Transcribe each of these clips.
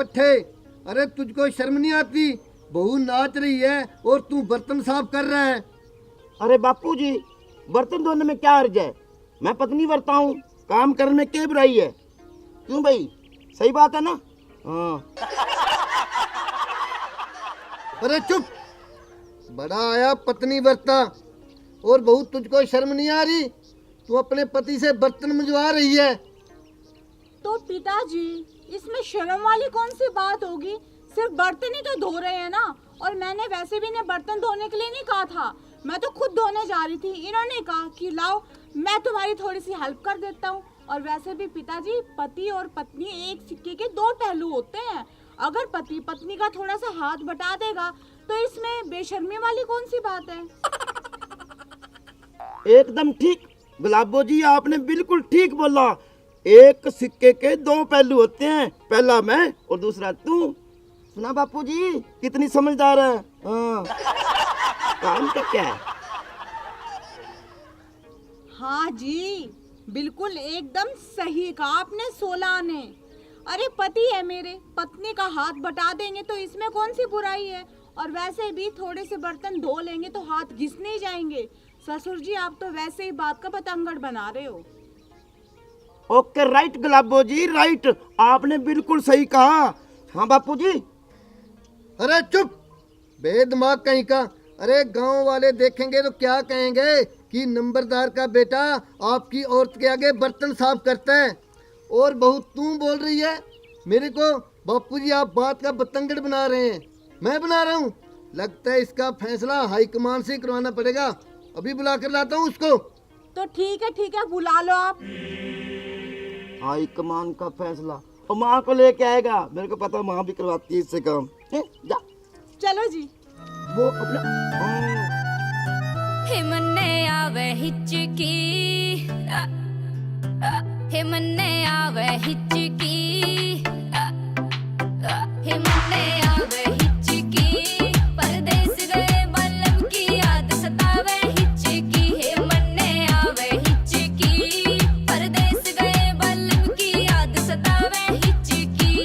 पट्टे, अरे तुझको शर्म नहीं आती? बहू नाच रही है और तू बर्तन साफ कर रहा है। अरे बापू जी, बर्तन धोने में क्या अर्ज है? मैं पत्नी बरता हूँ, काम करने में क्या बुराई है? क्यों भाई, सही बात है ना? हाँ। अरे चुप, बड़ा आया पत्नी बरता, और बहू तुझको शर्म नहीं आ रही? तू अपने पति से बर्तन मंजवा रही है। तो पिताजी, इसमें शर्म वाली कौन सी बात होगी? सिर्फ बर्तन ही तो धो रहे हैं ना। और मैंने वैसे भी इन्हें बर्तन धोने के लिए नहीं कहा था, मैं तो खुद धोने जा रही थी। इन्होंने कहा कि लाओ मैं तुम्हारी थोड़ी सी हेल्प कर देता हूँ। और वैसे भी पिताजी, पति और पत्नी एक सिक्के के दो पहलू होते हैं। अगर पति पत्नी का थोड़ा सा हाथ बटा देगा तो इसमें बेशर्मी वाली कौन सी बात है? एकदम ठीक गुलाबो जी, आपने बिल्कुल ठीक बोला। एक सिक्के के दो पहलू होते हैं, पहला मैं और दूसरा तू। सुना बापू जी, कितनी समझदार है। हाँ। काम का क्या है? हाँ जी, बिल्कुल एकदम सही कहा आपने 16 ने। अरे पति है मेरे, पत्नी का हाथ बटा देंगे तो इसमें कौन सी बुराई है? और वैसे भी थोड़े से बर्तन धो लेंगे तो हाथ घिसने ही जाएंगे। ससुर जी, आप तो वैसे ही बात का पतंगड़ बना रहे हो। ओके राइट गुलाबो जी, राइट, आपने बिल्कुल सही कहा। हाँ बापू जी। अरे चुप, बेदिमाग कहीं का। अरे गांव वाले देखेंगे तो क्या कहेंगे कि नंबरदार का बेटा आपकी औरत के आगे बर्तन साफ करता है। और बहू तू बोल रही है मेरे को? बापूजी, आप बात का बतंगड़ बना रहे हैं, मैं बना रहा हूँ? लगता है इसका फैसला हाईकमान से करवाना पड़ेगा। अभी बुला कर लाता हूँ उसको। तो ठीक है, बुला लो आप। हाई कमान का फैसला, और माँ को लेके आएगा। मेरे को पता, माँ भी करवाती है इससे काम। जा चलो जी। वो अपना हिमने आवे हिचकी, हिमने आवे हिचकी, हिमने आवे हिचकी, परदेस गए बल्लभ की याद सतावे हिचकी। हिमने आवे हिचकी, परदेस गए बल्लभ की याद सतावे हिचकी।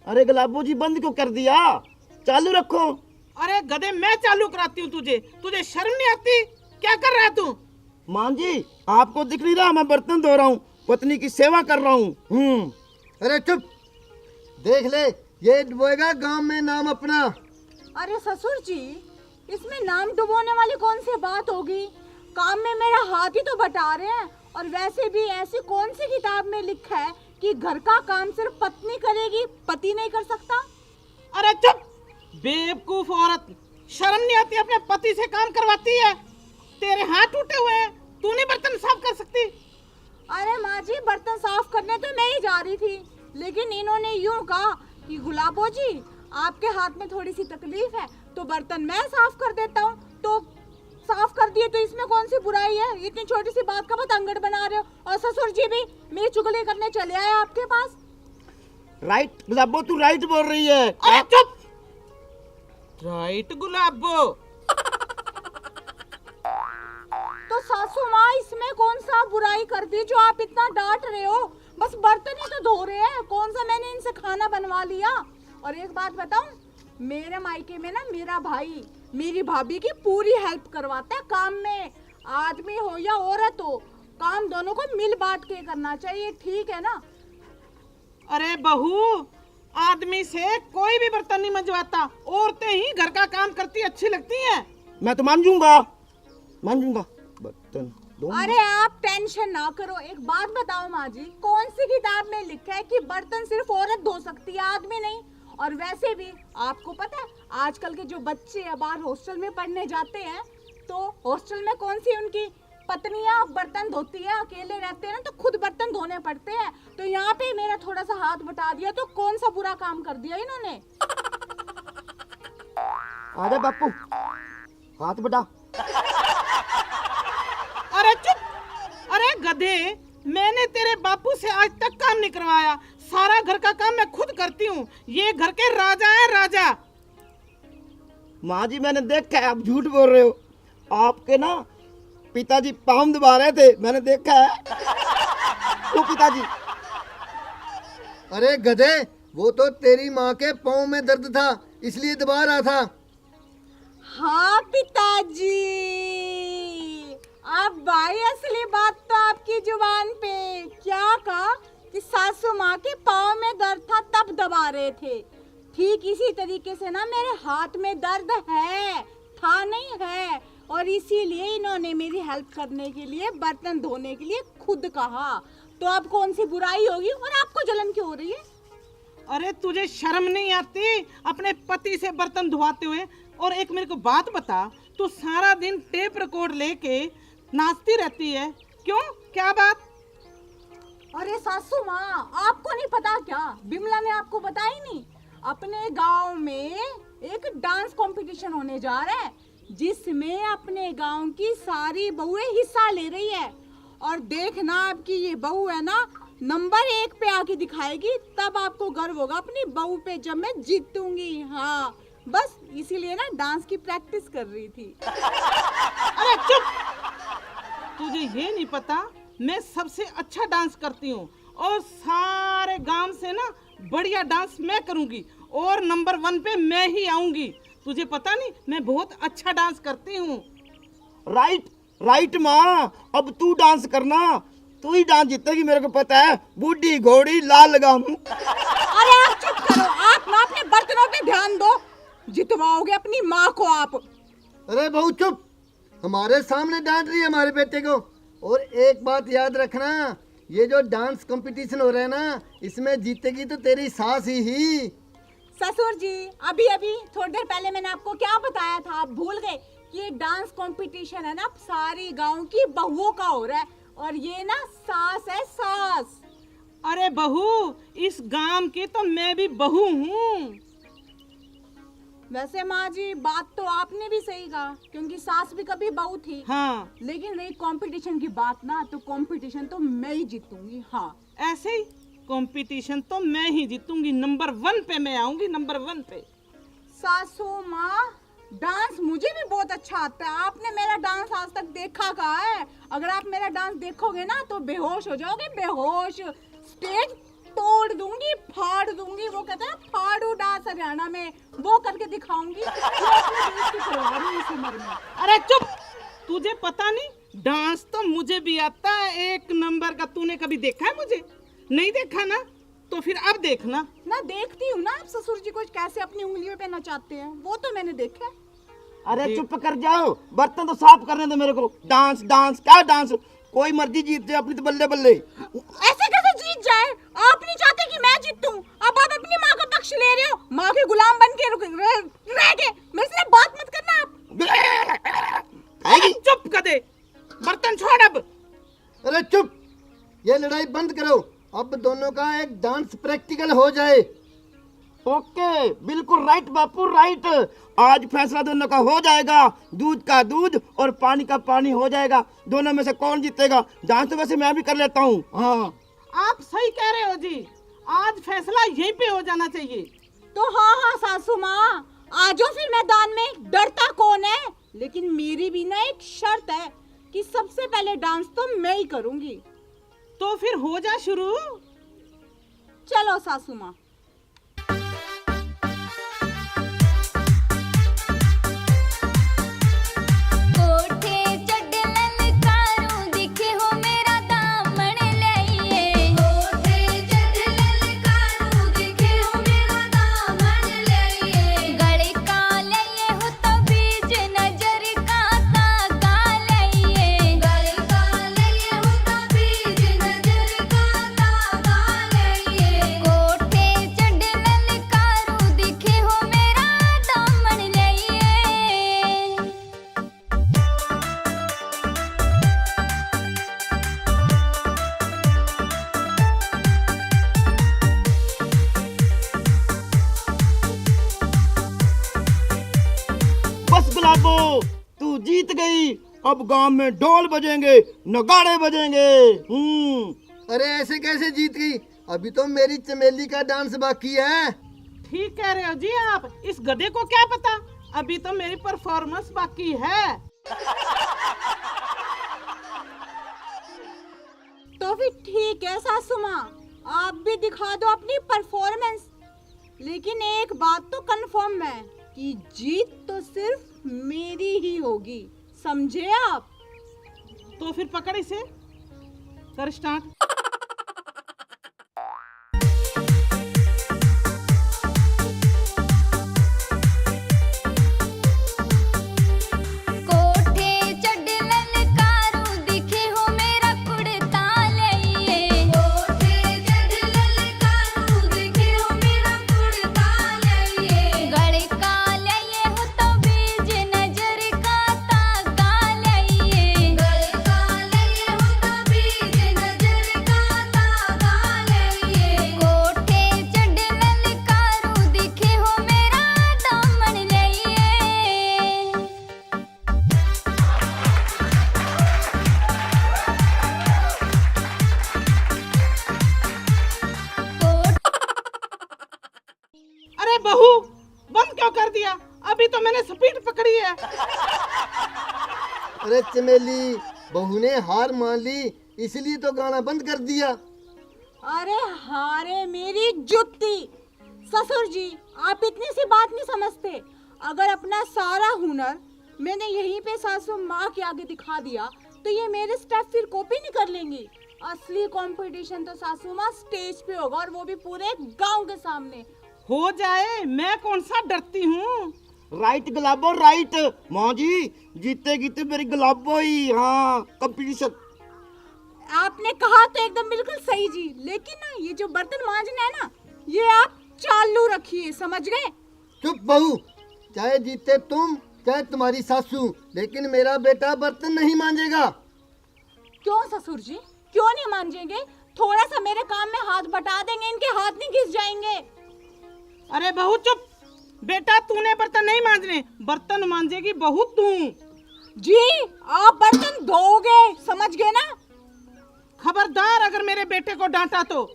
अरे गुलाबो जी, बंद क्यों कर दिया? चालू रखो। अरे गधे, मैं चालू कराती हूँ तुझे। तुझे शर्म नहीं आती? क्या कर रहा है तू? माँ जी, आपको दिख नहीं रहा मैं बर्तन धो रहा हूँ, पत्नी की सेवा कर रहा हूँ। अरे चुप, देख ले, ये डुबोएगा गांव में नाम अपना। अरे ससुर जी, इसमें नाम डुबोने वाली कौन सी बात होगी? काम में मेरा हाथ ही तो बटा रहे हैं। और वैसे भी ऐसी कौन सी किताब में लिखा है कि घर का काम सिर्फ पत्नी करेगी, पति नहीं कर सकता? अरे चुप बेवकूफ औरत, शर्म नहीं आती? अपने पति से काम करवाती है। तेरे हाथ टूटे हुए हैं, तू नहीं बर्तन साफ कर सकती? अरे माँ जी, बर्तन साफ करने तो मैं ही जा रही थी, लेकिन इन्होंने यूँ कहा कि गुलाबो जी, आपके हाथ में थोड़ी सी तकलीफ है तो बर्तन मैं साफ कर देता हूँ। तो साफ कर दिए तो इसमें कौन सी बुराई है? इतनी छोटी सी बात का पतंगड़ बना रहे हो। और ससुर जी भी मेरी चुगली करने चले आए आपके पास। राइट गुलाबो, तू राइट बोल रही है। अरे चुप, राइट गुलाबो। तो सासू माँ, इसमें कौन सा बुराई कर दी जो आप इतना डांट रहे हो? बस बर्तन ही तो धो रहे हैं, कौन सा मैंने इनसे खाना बनवा लिया? और एक बात बताऊं, मेरे मायके में ना मेरा भाई मेरी भाभी की पूरी हेल्प करवाता है काम में। आदमी हो या औरत हो, काम दोनों को मिल बांट के करना चाहिए, ठीक है ना? अरे बहू, आदमी से कोई भी बर्तन नहीं मंजवाता, औरतें ही घर का काम करती अच्छी लगती हैं। मैं तो मान जाऊंगा बर्तन दो। अरे आप टेंशन ना करो। एक बात बताओ माँ जी, कौन सी किताब में लिखा है कि बर्तन सिर्फ औरत धो सकती है, आदमी नहीं? और वैसे भी आपको पता है आजकल के जो बच्चे बाहर हॉस्टल में पढ़ने जाते हैं, तो हॉस्टल में कौन सी उनकी पत्नियां बर्तन धोती है, अकेले रहते हैं ना, तो खुद बर्तन धोने पड़ते हैं। तो यहाँ पे मेरा थोड़ा सा हाथ बटा दिया तो कौन सा बुरा काम कर दिया इन्होंने? अरे बापू, हाथ बटा। अरे चुप! अरे गधे, मैंने तेरे बापू से आज तक काम नहीं करवाया। सारा घर का काम मैं खुद करती हूँ। ये घर के राजा है, राजा। माँ जी, मैंने देखा है, आप झूठ बोल रहे हो। आपके ना पिताजी पाँव दबा रहे थे, मैंने देखा है। तो पिताजी, अरे गधे, वो तो तेरी माँ के पाँव में दर्द था इसलिए दबा रहा था। हाँ पिताजी, अब भाई असली बात तो आपकी जुबान पे। क्या कहा कि सासू माँ के पाँव में दर्द था तब दबा रहे थे। ठीक इसी तरीके से ना मेरे हाथ में दर्द है, था नहीं है, और इसीलिए इन्होंने मेरी हेल्प करने के लिए बर्तन धोने के लिए खुद कहा। तो अब कौन सी बुराई होगी और आपको जलन क्यों हो रही है? अरे तुझे शर्म नहीं आती अपने पति से बर्तन धुआते हुए? और एक मेरे को बात बता, तू सारा दिन टेप रिकॉर्ड लेके नाचती रहती है, क्यों? क्या बात? अरे सासू माँ, आपको नहीं पता क्या? बिमला ने आपको बताया नहीं? अपने गांव में एक डांस कंपटीशन होने जा रहा है जिसमें अपने गांव की सारी बहुएं हिस्सा ले रही है। और देखना आपकी ये बहू है ना, नंबर 1 पे आके दिखाएगी, तब आपको गर्व होगा अपनी बहू पे जब मैं जीतूंगी। हाँ, बस इसीलिए ना डांस की प्रैक्टिस कर रही थी। अरे चुप! तुझे ये नहीं पता मैं सबसे अच्छा डांस करती हूँ और सारे गांव से ना बढ़िया डांस मैं करूंगी और नंबर 1 पे मैं ही आऊंगी। तुझे पता नहीं मैं बहुत अच्छा डांस करती हूँ। राइट राइट माँ, अब तू डांस करना, तू ही डांस जीतेगी, मेरे को पता है। बूढ़ी घोड़ी लाल लगाम। अरे आप चुप करो, आप ना अपने बर्तनों पे ध्यान दो, जितवाओगे अपनी माँ को आप। अरे बहू चुप, हमारे सामने डांट रही है हमारे बेटे को। और एक बात याद रखना, ये जो डांस कंपटीशन हो रहा है ना, इसमें जीतेगी तो तेरी सास ही। ससुर जी, अभी अभी थोड़ी देर पहले मैंने आपको क्या बताया था, आप भूल गए? कि ये डांस कंपटीशन है ना सारी गांव की बहुओं का हो रहा है, और ये ना सास है, सास। अरे बहू, इस गांव की तो मैं भी बहू हूँ। वैसे माँ जी, बात तो आपने भी सही कहा, क्योंकि सास भी कभी बहू थी। हाँ, लेकिन रही कंपटीशन की बात ना, तो कंपटीशन तो मैं ही जीतूंगी। हाँ, ऐसे ही कंपटीशन तो मैं ही जीतूंगी, नंबर 1 पे मैं आऊंगी, नंबर 1 पे। सासू माँ, डांस मुझे भी बहुत अच्छा आता है। आपने मेरा डांस आज तक देखा कहाँ है? अगर आप मेरा डांस देखोगे ना तो बेहोश हो जाओगे, बेहोश। स्टेज तोड़ दूंगी, फाड़ दूंगी। वो कहते हैं फाड़ू डांस हरियाणा में, वो करके दिखाऊंगी। जो अपने देश की करवा रही हूँ इस उम्र में। अरे चुप! तुझे पता नहीं, डांस तो मुझे भी आता है, 1 नंबर का। तूने कभी देखा है मुझे? नहीं देखा ना, तो फिर अब देखना। ना देखती हूँ ना आप ससुर जी को कैसे अपनी उंगलियों पे नचाते हैं, वो तो मैंने देखा है। अरे चुप कर जाओ, बर्तन तो साफ करने दो मेरे को। डांस डांस क्या डांस, कोई मर्जी जीत जाए, अपनी तो बल्ले बल्ले। ऐसे कैसे जीत जाए? आप नहीं चाहते कि मैं जीतूं? अब आप अपनी माँ का पक्ष ले रहे हो, माँ के गुलाम बन के रह गए। मेरे से बात मत करना आप। अरे चुप कर दे, बर्तन छोड़ अब। अरे चुप, ये लड़ाई बंद करो। अब दोनों का एक डांस प्रैक्टिकल हो जाए। ओके, बिल्कुल राइट बापू, राइट। आज फैसला दोनों का हो जाएगा, दूध का दूध और पानी का पानी हो जाएगा। दोनों में से कौन जीतेगा? डांस तो वैसे मैं भी कर लेता हूँ। हाँ, आप सही कह रहे हो जी, आज फैसला यहीं पे हो जाना चाहिए। तो हाँ हाँ सासू माँ, आ जाओ फिर मैदान में। डरता कौन है? लेकिन मेरी भी ना एक शर्त है कि सबसे पहले डांस तो मैं ही करूंगी। तो फिर हो जा शुरू। चलो सासू माँ। कोठे चढ़ ललकारूं दिखे हो मेरा गुलाबो, तू जीत गई। अब गांव में ढोल बजेंगे, नगाड़े बजेंगे। अरे ऐसे कैसे जीत गई? अभी तो मेरी चमेली का डांस बाकी है। ठीक कह रहे हो जी आप। इस गधे को क्या पता, अभी तो मेरी परफॉर्मेंस बाकी है। तो फिर ठीक है सासू माँ, आप भी दिखा दो अपनी परफॉर्मेंस। लेकिन एक बात तो कंफर्म है कि जीत तो सिर्फ मेरी ही होगी, समझे आप? तो फिर पकड़ इसे, कर स्टार्ट। कोठे चढ़ ललकारू दिखे हो मेरा कुड़ता लइए। कोठे चढ़ ललकारू दिखे हो मेरा कुड़ता लइए। गले का लइए हो तो बीज नजर का ताका लइए। गले का लइए हो तो बीज नजर का ताका लइए। कोठे चढ़ ललकारू दिखे हो मेरा दामन लइए। अरे बहू, बंद क्यों कर दिया? अभी तो मैंने स्पीड पकड़ी है। अरे चमेली, बहू ने हार मान ली, इसलिए तो गाना बंद कर दिया। अरे हारे मेरी जुत्ती। ससुर जी, आप इतनी सी बात नहीं समझते। अगर अपना सारा हुनर मैंने यहीं पे सासू माँ के आगे दिखा दिया तो ये मेरे स्टेप फिर कॉपी नहीं कर लेंगी। असली कंपटीशन तो सासू माँ स्टेज पे होगा, और वो भी पूरे गांव के सामने। हो जाए, मैं कौन सा डरती हूँ। राइट गुलाबो, राइट। माँ जी जीतेगी तो मेरी गुलाबो ही। हाँ, कंपटीशन। आपने कहा तो एकदम बिल्कुल सही जी, लेकिन ना ये जो बर्तन मांजना है ना, ये आप चालू रखिए, समझ गए? चुप बहू, चाहे जीते तुम चाहे तुम्हारी सासू, लेकिन मेरा बेटा बर्तन नहीं मांजेगा। क्यों ससुर जी, क्यों नहीं मांजेंगे? थोड़ा सा मेरे काम में हाथ बटा देंगे, इनके हाथ नहीं घिस जाएंगे। अरे बहू चुप। बेटा तूने बर्तन नहीं मांजने, बर्तन मांजेगी बहू तू। जी, आप बर्तन धोओगे, समझ गए ना? खबरदार अगर मेरे बेटे को डांटा तो।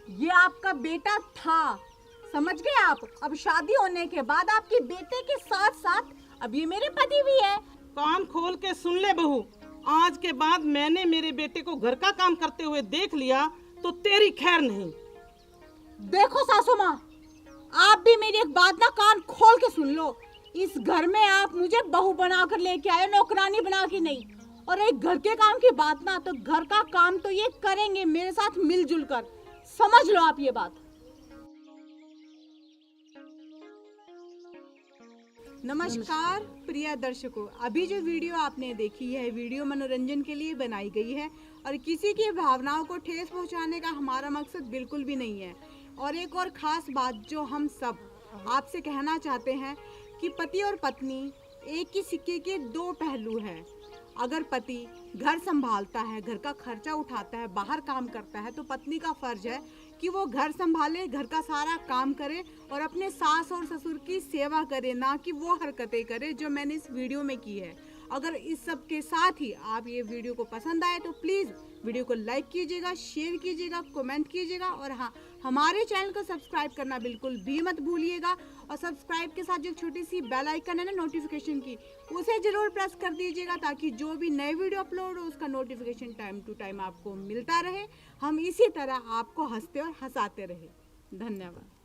ये आपका बेटा था, समझ गए आप? अब शादी होने के बाद आपके बेटे के साथ साथ अब ये मेरे पति भी है। कान खोल के सुन ले बहू, आज के बाद मैंने मेरे बेटे को घर का काम करते हुए देख लिया तो तेरी खैर नहीं। देखो सासू माँ, आप भी मेरी एक बात ना कान खोल के सुन लो। इस घर में आप मुझे बहू बनाकर लेके आए, नौकरानी बना के नहीं। और एक घर के काम की बात ना, तो घर का काम तो ये करेंगे मेरे साथ मिलजुल कर, समझ लो आप ये बात। नमस्कार प्रिय दर्शकों, अभी जो वीडियो आपने देखी है, वीडियो मनोरंजन के लिए बनाई गई है और किसी की भावनाओं को ठेस पहुंचाने का हमारा मकसद बिल्कुल भी नहीं है। और एक और ख़ास बात जो हम सब आपसे कहना चाहते हैं कि पति और पत्नी एक ही सिक्के के दो पहलू हैं। अगर पति घर संभालता है, घर का खर्चा उठाता है, बाहर काम करता है, तो पत्नी का फर्ज है कि वो घर संभाले, घर का सारा काम करे और अपने सास और ससुर की सेवा करे, ना कि वो हरकतें करे जो मैंने इस वीडियो में की है। अगर इस सब के साथ ही आप ये वीडियो को पसंद आए तो प्लीज़ वीडियो को लाइक कीजिएगा, शेयर कीजिएगा, कमेंट कीजिएगा और हाँ, हमारे चैनल को सब्सक्राइब करना बिल्कुल भी मत भूलिएगा। और सब्सक्राइब के साथ जो छोटी सी बेल आइकन है ना नोटिफिकेशन की, उसे ज़रूर प्रेस कर दीजिएगा ताकि जो भी नए वीडियो अपलोड हो उसका नोटिफिकेशन टाइम टू टाइम आपको मिलता रहे। हम इसी तरह आपको हंसते और हंसाते रहे। धन्यवाद।